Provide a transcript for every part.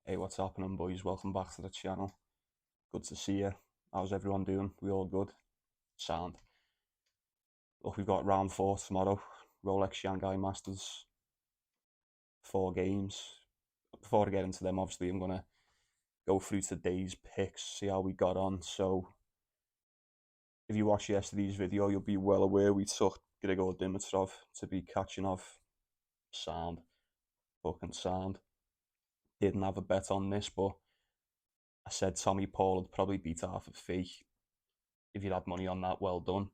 Hey, what's happening, boys? Welcome back to the channel. Good to see you. How's everyone doing? We all good? Sound. Look, we've got round 4 tomorrow. Rolex Shanghai Masters. 4 games. Before I get into them, obviously, I'm going to go through today's picks, see how we got on. So, if you watched yesterday's video, you'll be well aware we took Grigor Dimitrov to be catching off. Sound. Fucking sound. Didn't have a bet on this, but I said Tommy Paul would probably beat half a fee. If you had money on that, well done.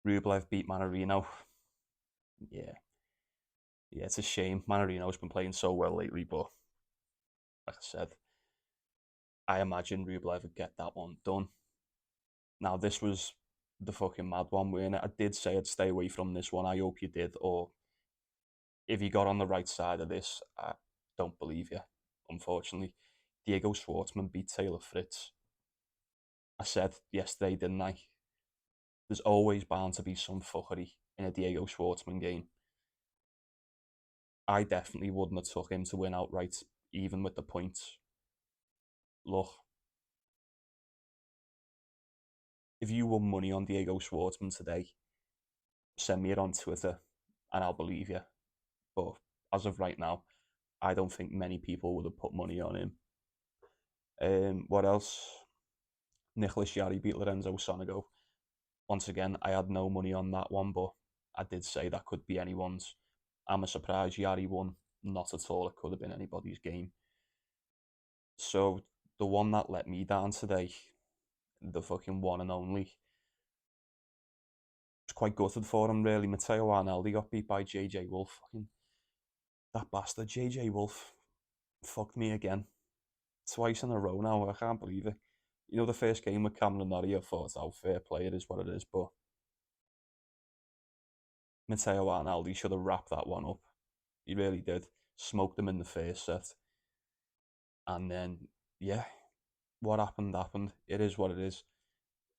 Rublev beat Manarino. Yeah, yeah, it's a shame. Manarino's been playing so well lately, but like I said, I imagine Rublev would get that one done. Now, this was the fucking mad one, weren't it? I did say I'd stay away from this one. I hope you did. Or if you got on the right side of this, I don't believe you, unfortunately. Diego Schwartzman beat Taylor Fritz. I said yesterday, didn't I? There's always bound to be some fuckery in a Diego Schwartzman game. I definitely wouldn't have took him to win outright, even with the points. Look, if you won money on Diego Schwartzman today, send me it on Twitter and I'll believe you. But as of right now, I don't think many people would have put money on him. What else? Nicholas Yari beat Lorenzo Sonego. Once again, I had no money on that one, but I did say that could be anyone's. I'm a surprise Yari won. Not at all. It could have been anybody's game. So the one that let me down today, the fucking one and only, was quite gutted for him, really. Matteo Arnaldi got beat by JJ Wolf. Fucking that bastard, JJ Wolf, fucked me again. Twice in a row now. I can't believe it. You know, the first game with Cameron Norrie, I thought, oh, fair play, it is what it is. But Matteo Arnaldi should have wrapped that one up. He really did. Smoked him in the first set. And then, yeah, what happened, happened. It is what it is.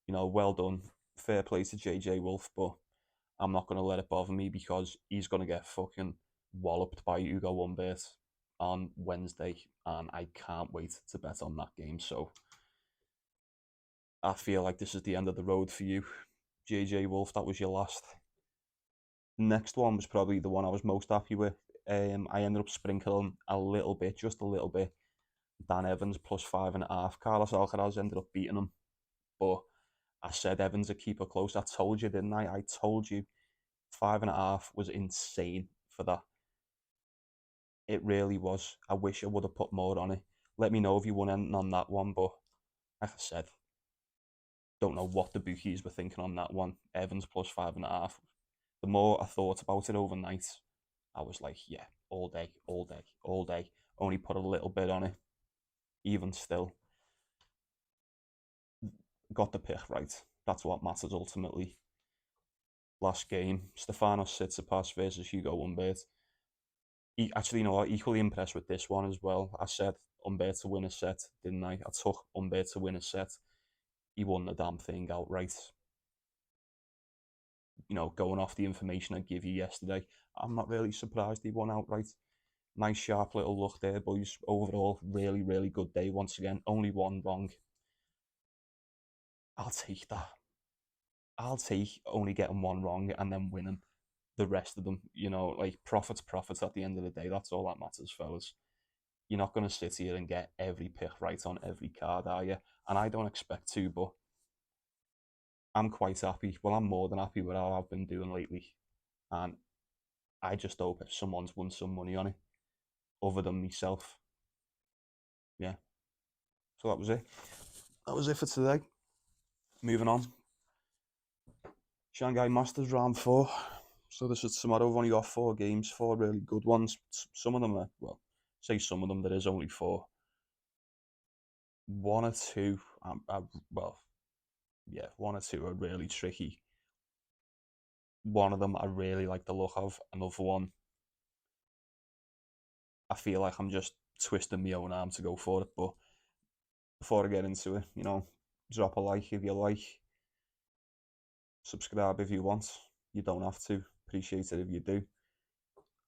You know, well done. Fair play to JJ Wolf, but I'm not going to let it bother me because he's going to get fucking walloped by Hugo Humbert on Wednesday, and I can't wait to bet on that game. So I feel like this is the end of the road for you, JJ Wolf. That was your last. The next one was probably the one I was most happy with. I ended up sprinkling a little bit, just a little bit. Dan Evans plus 5.5. Carlos Alcaraz ended up beating him, but I said Evans a keeper close. I told you, didn't I? I told you 5.5 was insane for that. It really was. I wish I would have put more on it. Let me know if you won anything on that one, but like I said, don't know what the bookies were thinking on that one. Evans plus 5.5. The more I thought about it overnight, I was like, yeah, all day, all day, all day. Only put a little bit on it. Even still, got the pick right. That's what matters ultimately. Last game, Stefanos Tsitsipas versus Hugo Humbert. Actually, you know what? Equally impressed with this one as well. I said Humbert to win a set, didn't I? I took Humbert to win a set. He won the damn thing outright. You know, going off the information I gave you yesterday, I'm not really surprised he won outright. Nice sharp little look there, boys. Overall, really, really good day once again. Only one wrong. I'll take that. I'll take only getting one wrong and then winning the rest of them. You know, like profits, profits at the end of the day. That's all that matters, fellas. You're not going to sit here and get every pick right on every card, are you? And I don't expect to, but I'm quite happy. Well, I'm more than happy with how I've been doing lately. And I just hope if someone's won some money on it, other than myself. Yeah. So that was it. That was it for today. Moving on. Shanghai Masters round 4. So this is tomorrow. I've only got 4 games, 4 really good ones. Some of them are, well, say some of them, there is only 4. One or two, well, yeah, one or two are really tricky. One of them I really like the look of. Another one, I feel like I'm just twisting my own arm to go for it. But before I get into it, you know, drop a like if you like, subscribe if you want. You don't have to. Appreciate it if you do.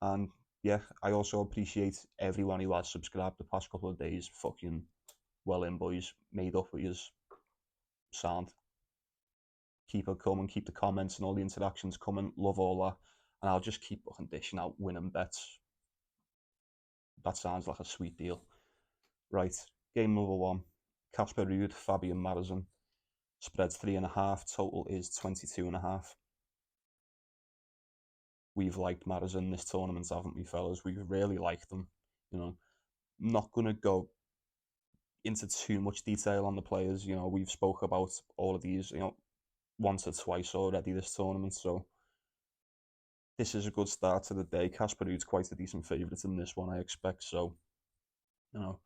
And Yeah, I also appreciate everyone who has subscribed the past couple of days. Fucking well in, boys. Made up with his sound. Keep it coming, keep the comments and all the interactions coming. Love all that. And I'll just keep fucking dishing out winning bets. That sounds like a sweet deal. Right, game number one. Casper Ruud, Fabian Madison. Spread's 3.5. Total is 22.5. We've liked Madison this tournament, haven't we, fellas? We've really liked them. You know, not gonna go into too much detail on the players. You know, we've spoke about all of these, once or twice already this tournament. So this is a good start to the day. Casper Ruud's quite a decent favourite in this one, I expect. So, you know,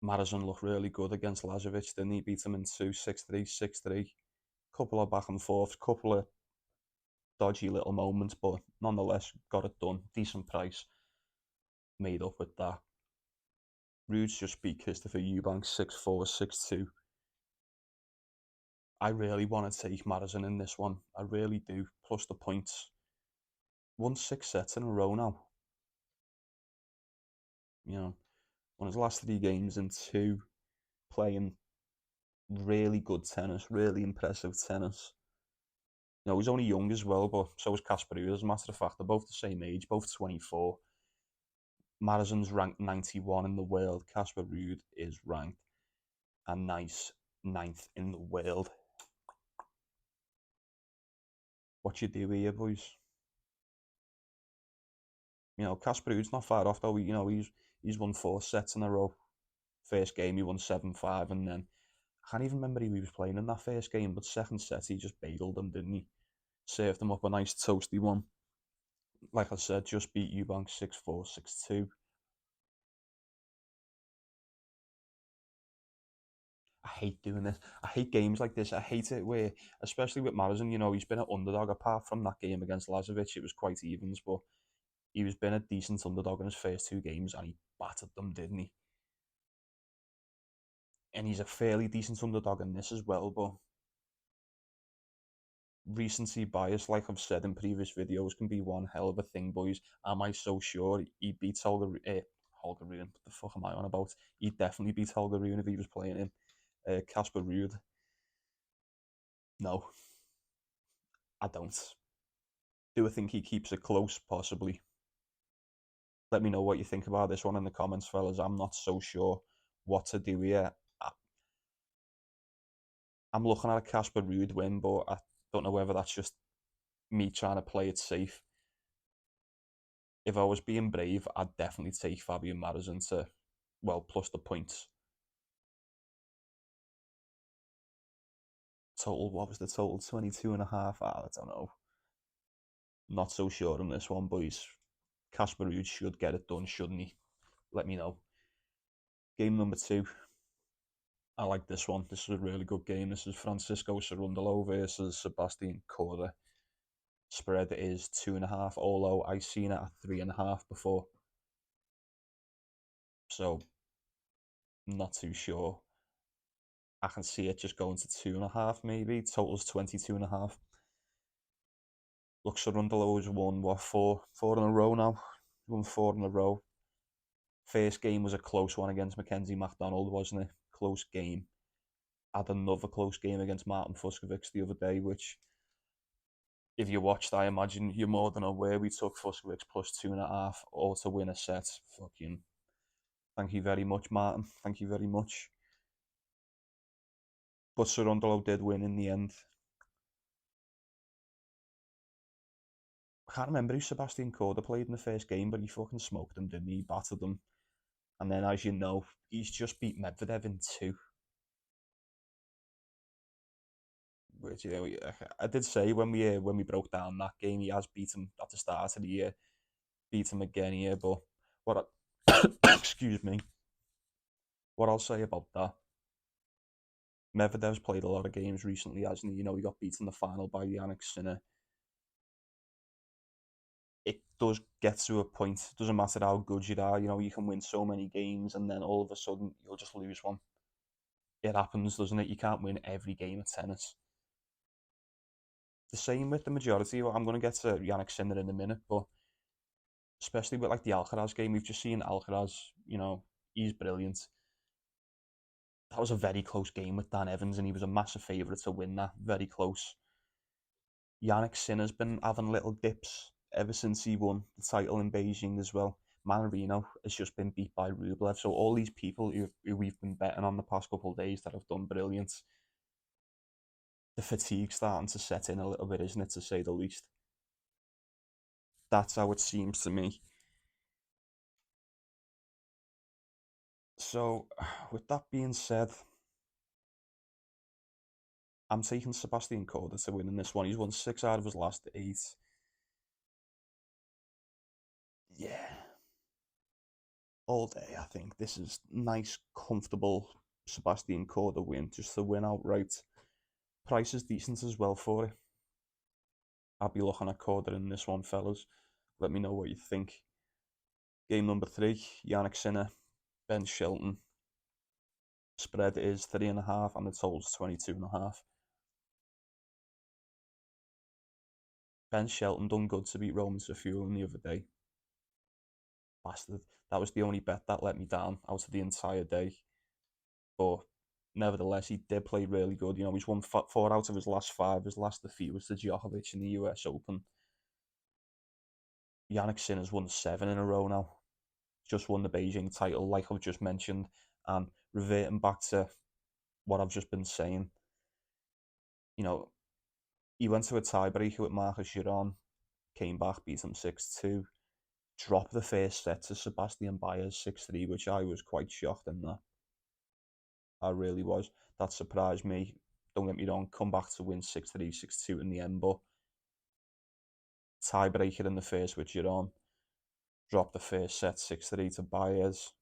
Madison looked really good against Lazovic, didn't he? Beat him in 2, 6-3, 6-3. Couple of back and forths, couple of dodgy little moments, but nonetheless got it done. Decent price made up with that. Rude's just beat Christopher Eubank 6-4, 6-2. I really want to take Madison in this one. I really do. Plus the points. Won 6 sets in a row now. You know, won his last 3 games in 2, playing really good tennis, really impressive tennis. You know, he's only young as well, but so is Casper Ruud. As a matter of fact, they're both the same age, both 24. Madison's ranked 91 in the world. Casper Ruud is ranked a nice 9th in the world. What you do here, boys? You know, Casper Ruud's not far off though. You know, he's won 4 sets in a row. First game he won 7-5, and then I can't even remember who he was playing in that first game, but second set he just bageled them, didn't he? Served them up a nice toasty one. Like I said, just beat Eubank 6-4, 6-2. I hate doing this. I hate games like this. I hate it where, especially with Madison, you know, he's been an underdog apart from that game against Lazovic. It was quite evens, but he was been a decent underdog in his first 2 games and he battered them, didn't he? And he's a fairly decent underdog in this as well, but recency bias, like I've said in previous videos, can be one hell of a thing, boys. Am I so sure he beats Holger Rune? What the fuck am I on about? He'd definitely beat Holger Rune if he was playing him. Casper Ruud, no, I don't. Do I think he keeps it close? Possibly. Let me know what you think about this one in the comments, fellas. I'm not so sure what to do here. I'm looking at a Casper Ruud win, but I don't know whether that's just me trying to play it safe. If I was being brave, I'd definitely take Fabian Madison to, well, plus the points. Total, what was the total? 22.5. I don't know. Not so sure on this one, boys. Casper Ruud should get it done, shouldn't he? Let me know. Game number 2. I like this one. This is a really good game. This is Francisco Cerundolo versus Sebastian Corda. Spread is 2.5, although I seen it at 3.5 before. So not too sure. I can see it just going to 2.5 maybe. Total's 22.5. Looks Cerundolo's won what, four in a row now. Won 4 in a row. First game was a close one against Mackenzie MacDonald, wasn't it? Close game. Had another close game against Martin Fuskovic the other day, which, if you watched, I imagine you're more than aware. We took Fuskovic plus 2.5 or to win a set. Fucking thank you very much, Martin. Thank you very much. But Cerundolo did win in the end. I can't remember who Sebastian Corda played in the first game, but he fucking smoked them, didn't he? He battered them. And then, as you know, he's just beat Medvedev in 2. Which, you know, I did say when we broke down that game, he has beaten him at the start of the year, beat him again here. But what? Excuse me. What I'll say about that, Medvedev's played a lot of games recently, hasn't he? You know, he got beaten in the final by Yannick Sinner. It does get to a point. It doesn't matter how good you are. You know, you can win so many games, and then all of a sudden you'll just lose one. It happens, doesn't it? You can't win every game of tennis. The same with the majority. I'm going to get to Yannick Sinner in a minute, but especially with like the Alcaraz game. We've just seen Alcaraz, he's brilliant. That was a very close game with Dan Evans, and he was a massive favourite to win that. Very close. Yannick Sinner's been having little dips ever since he won the title in Beijing as well. Manarino has just been beat by Rublev. So all these people who we've been betting on the past couple of days that have done brilliant, the fatigue's starting to set in a little bit, isn't it, to say the least? That's how it seems to me. So, with that being said, I'm taking Sebastian Korda to win in this one. He's won 6 out of his last 8. Yeah, all day, I think. This is nice, comfortable Sebastian Korda win, just to win outright. Price is decent as well for it. I'll be looking at Korda in this one, fellas. Let me know what you think. Game number 3, Yannick Sinner, Ben Shelton. Spread is 3.5 and the total's 22.5. Ben Shelton done good to beat Roman Safiullin the other day. Bastard. That was the only bet that let me down out of the entire day. But nevertheless, he did play really good. He's won 4 out of his last 5. His last defeat was to Djokovic in the US Open. Yannick Sinner's won 7 in a row now. Just won the Beijing title, like I've just mentioned. And reverting back to what I've just been saying, you know, he went to a tiebreaker with Marcus Giron, came back, beat him 6-2, dropped the first set to Sebastian Baez 6-3, which I was quite shocked in that. I really was. That surprised me. Don't get me wrong, come back to win 6-3, 6-2 in the end, but tiebreaker in the first with Giron, dropped the first set 6-3 to Baez.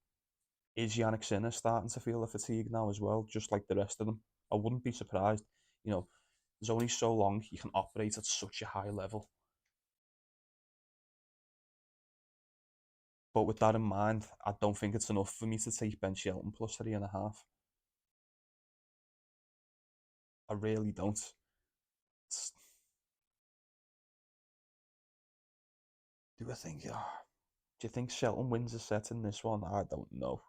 Is Yannick Sinner starting to feel the fatigue now as well, just like the rest of them? I wouldn't be surprised. There's only so long you can operate at such a high level. But with that in mind, I don't think it's enough for me to take Ben Shelton plus 3.5. I really don't. It's, do I think? Do you think Shelton wins a set in this one? I don't know.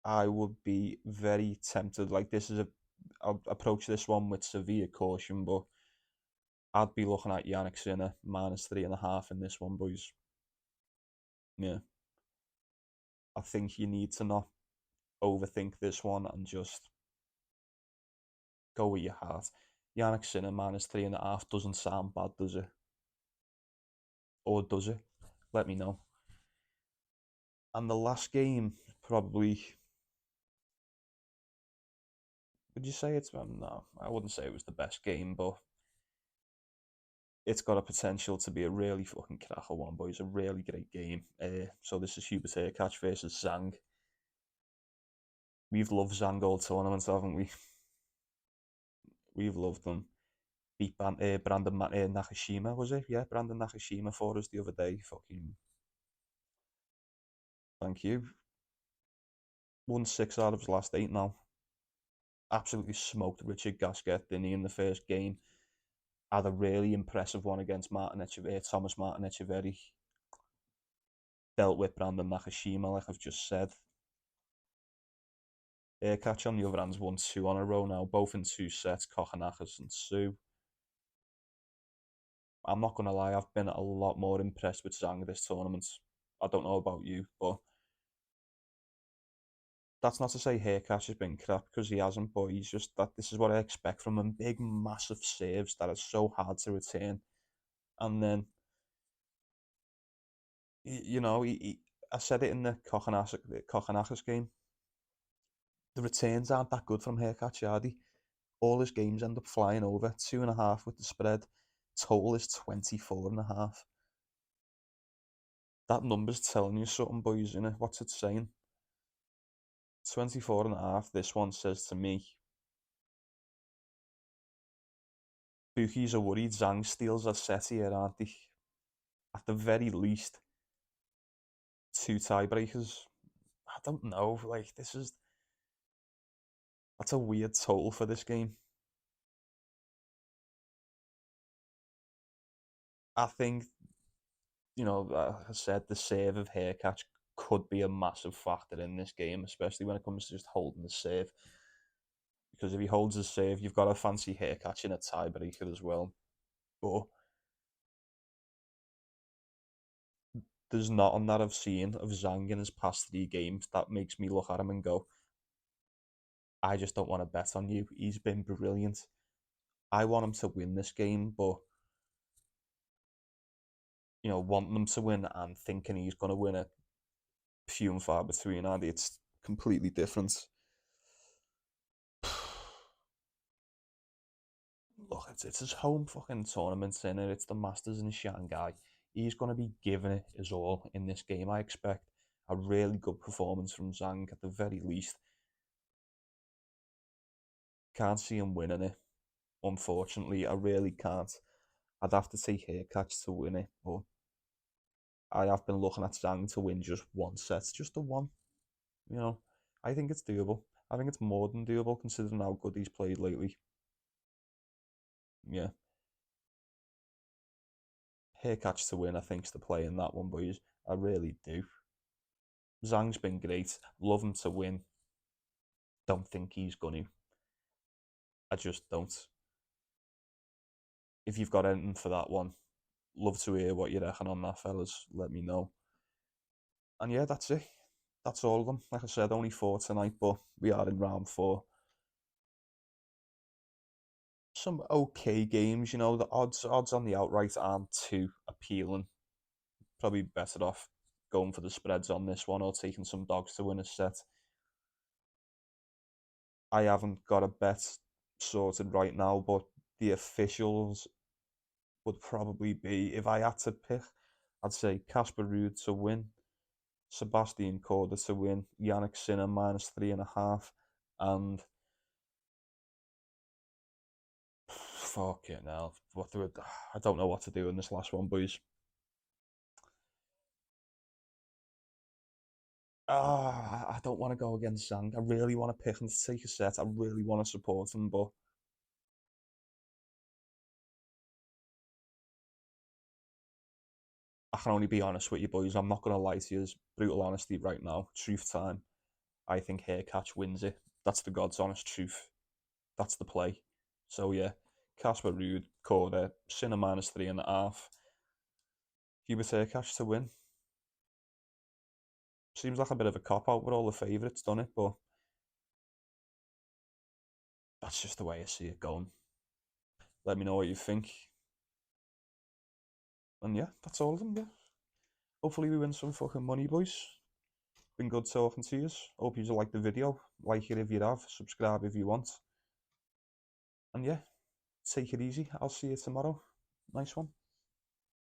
I would be very tempted. Like this is I'll approach this one with severe caution, but I'd be looking at Yannick Sinner minus 3.5 in this one, boys. Yeah, I think you need to not overthink this one and just go with your heart. Yannick Sinner minus 3.5 doesn't sound bad, does it? Or does it? Let me know. And the last game, probably, would you say it's, no, I wouldn't say it was the best game, but it's got a potential to be a really fucking cracker one, boys. A really great game. So this is Hubert Hurkacz versus Zhang. We've loved Zhang all tournaments, haven't we? We've loved them. Beat Brandon Nakashima, was it? Yeah, Brandon Nakashima for us the other day. Fucking thank you. Won 6 out of his last 8 now. Absolutely smoked Richard Gasquet, didn't he, in the first game? Had a really impressive one against Thomas Martin Echeverry. Dealt with Brandon Nakashima, like I've just said. Catch on the other hand's won 2 on a row now, both in 2 sets, Kokkinakis and Sue. I'm not going to lie, I've been a lot more impressed with Zhang this tournament. I don't know about you, but that's not to say Hurkacz has been crap, because he hasn't, but he's just that this is what I expect from him. Big, massive saves that are so hard to retain. And then, I said it in the Kokkinakis game, the returns aren't that good from Hurkacz, are they? All his games end up flying over. 2.5 with the spread. Total is 24.5. That number's telling you something, boys, innit? What's it saying? 24.5, this one says to me. Bookies are worried Zhang steals a set here, aren't they? At the very least, 2 tiebreakers. I don't know, like, that's a weird total for this game. I think, I said the save of Haircatch could be a massive factor in this game, especially when it comes to just holding the save. Because if he holds his save, you've got a fancy Haircatch in a tiebreaker as well. But there's nothing that I've seen of Zhang in his past 3 games that makes me look at him and go, I just don't want to bet on you. He's been brilliant. I want him to win this game, but wanting him to win and thinking he's going to win it, few and far between, and it's completely different. Look, it's his home fucking tournament, in it. It's the Masters in Shanghai. He's going to be giving it his all in this game. I expect a really good performance from Zhang at the very least. Can't see him winning it, unfortunately. I really can't. I'd have to take Haircatch to win it, but I have been looking at Zhang to win just one set, just the one. You know, I think it's doable. I think it's more than doable considering how good he's played lately. Yeah, Haircatch to win, I think's the play in that one, boys. I really do. Zhang's been great. Love him to win. Don't think he's gonna. I just don't. If you've got anything for that one, love to hear what you reckon on that, fellas. Let me know. And yeah, that's it. That's all of them. Like I said, only 4 tonight, but we are in round 4. Some okay games, the odds on the outright aren't too appealing. Probably better off going for the spreads on this one or taking some dogs to win a set. I haven't got a bet sorted right now, but the officials would probably be, if I had to pick, I'd say Casper Ruud to win, Sebastian Korda to win, Yannick Sinner -3.5, and fuck it now. I don't know what to do in this last one, boys. I don't want to go against Zhang. I really want to pick him to take a set. I really want to support him, but I can only be honest with you, boys. I'm not going to lie to you. It's brutal honesty right now. Truth time. I think Haircatch wins it. That's the God's honest truth. That's the play. So yeah, Casper Ruud, Corda, Sinner -3.5. Hubert Haircatch to win. Seems like a bit of a cop out with all the favourites, done it? But that's just the way I see it going. Let me know what you think. And yeah, that's all of them, yeah. Hopefully we win some fucking money, boys. Been good talking to you. Hope you like the video. Like it if you have. Subscribe if you want. And yeah, take it easy. I'll see you tomorrow. Nice one.